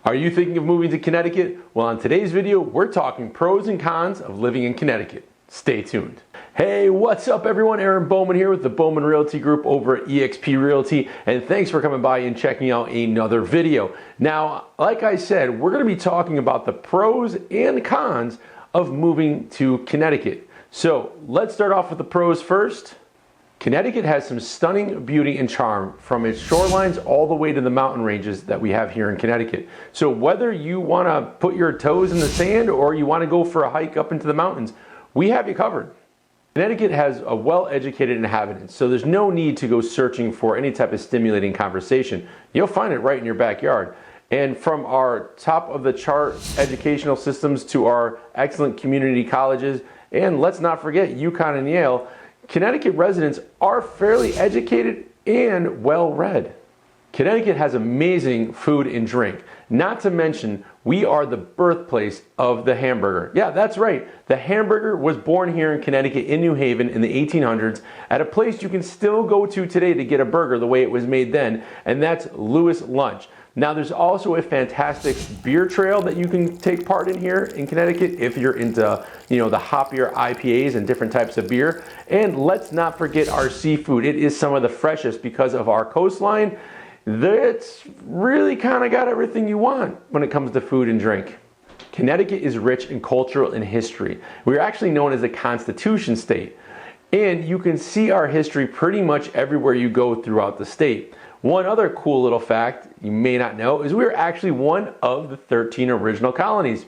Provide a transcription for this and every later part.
Are you thinking of moving to Connecticut? Well, on today's video, we're talking pros and cons of living in Connecticut. Stay tuned. Hey, what's up everyone? Aaron Bowman here with the Bowman Realty Group over at eXp Realty, and thanks for coming by and checking out another video. Now, like I said, we're going to be talking about the pros and cons of moving to Connecticut. So let's start off with the pros first. Connecticut has some stunning beauty and charm from its shorelines all the way to the mountain ranges that we have here in Connecticut. So whether you want to put your toes in the sand or you want to go for a hike up into the mountains, we have you covered. Connecticut has a well-educated inhabitants, so there's no need to go searching for any type of stimulating conversation. You'll find it right in your backyard. And from our top of the chart educational systems to our excellent community colleges, and let's not forget UConn and Yale, Connecticut residents are fairly educated and well-read. Connecticut has amazing food and drink. Not to mention, we are the birthplace of the hamburger. Yeah, that's right. The hamburger was born here in Connecticut in New Haven in the 1800s at a place you can still go to today to get a burger the way it was made then, and that's Lewis Lunch. Now, there's also a fantastic beer trail that you can take part in here in Connecticut if you're into, the hoppier IPAs and different types of beer. And let's not forget our seafood. It is some of the freshest because of our coastline. It's really kind of got everything you want when it comes to food and drink. Connecticut is rich in cultural and history. We're actually known as a Constitution state. And you can see our history pretty much everywhere you go throughout the state. One other cool little fact you may not know is we're actually one of the 13 original colonies.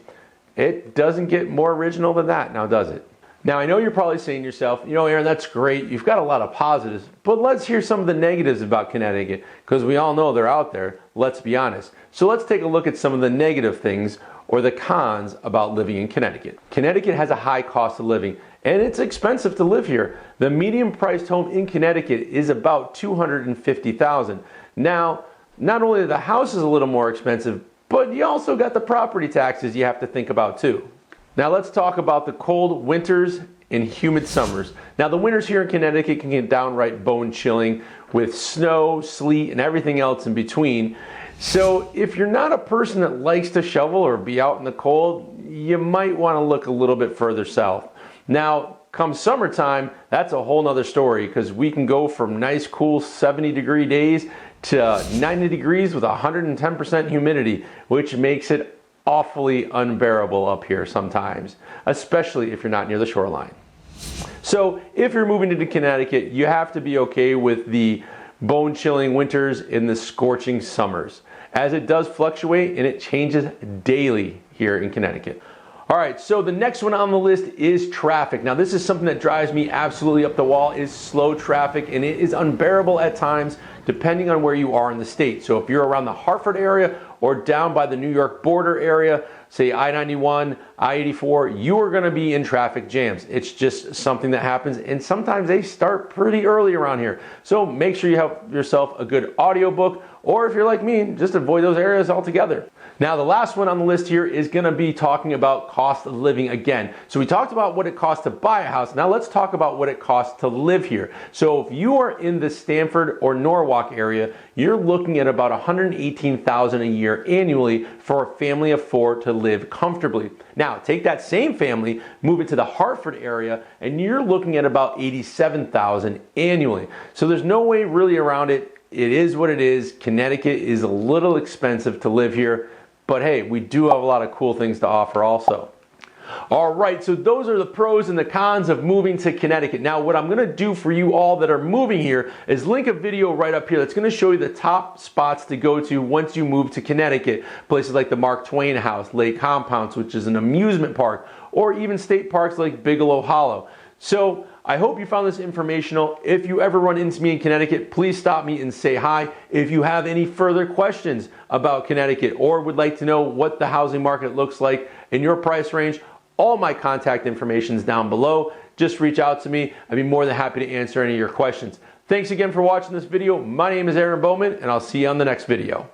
It doesn't get more original than that, now does it? Now I know you're probably saying to yourself, Aaron, that's great, you've got a lot of positives, but let's hear some of the negatives about Connecticut, because we all know they're out there, let's be honest. So let's take a look at some of the negative things or the cons about living in Connecticut. Connecticut has a high cost of living, and it's expensive to live here. The median priced home in Connecticut is about $250,000. Now, not only are the houses a little more expensive, but you also got the property taxes you have to think about too. Now let's talk about the cold winters and humid summers. Now the winters here in Connecticut can get downright bone chilling with snow, sleet, and everything else in between. So if you're not a person that likes to shovel or be out in the cold, you might want to look a little bit further south. Now, come summertime, that's a whole nother story because we can go from nice, cool 70-degree days to 90 degrees with 110% humidity, which makes it awfully unbearable up here sometimes, especially if you're not near the shoreline. So if you're moving into Connecticut, you have to be okay with the bone-chilling winters and the scorching summers, as it does fluctuate and it changes daily here in Connecticut. All right, so the next one on the list is traffic. Now this is something that drives me absolutely up the wall, is slow traffic, and it is unbearable at times depending on where you are in the state. So if you're around the Hartford area or down by the New York border area, say I-91, I-84, you are gonna be in traffic jams. It's just something that happens, and sometimes they start pretty early around here. So make sure you have yourself a good audiobook, or if you're like me, just avoid those areas altogether. Now the last one on the list here is gonna be talking about cost of living again. So we talked about what it costs to buy a house. Now let's talk about what it costs to live here. So if you are in the Stamford or Norwalk area, you're looking at about $118,000 a year annually for a family of 4 to live comfortably. Now take that same family, move it to the Hartford area, and you're looking at about $87,000 annually. So there's no way really around it. It is what it is. Connecticut is a little expensive to live here, but hey, we do have a lot of cool things to offer also. All right, so those are the pros and the cons of moving to Connecticut. Now, what I'm gonna do for you all that are moving here is link a video right up here that's gonna show you the top spots to go to once you move to Connecticut. Places like the Mark Twain House, Lake Compounce, which is an amusement park, or even state parks like Bigelow Hollow. So I hope you found this informational. If you ever run into me in Connecticut, please stop me and say hi. If you have any further questions about Connecticut or would like to know what the housing market looks like in your price range, all my contact information is down below. Just reach out to me. I'd be more than happy to answer any of your questions. Thanks again for watching this video. My name is Aaron Bowman, and I'll see you on the next video.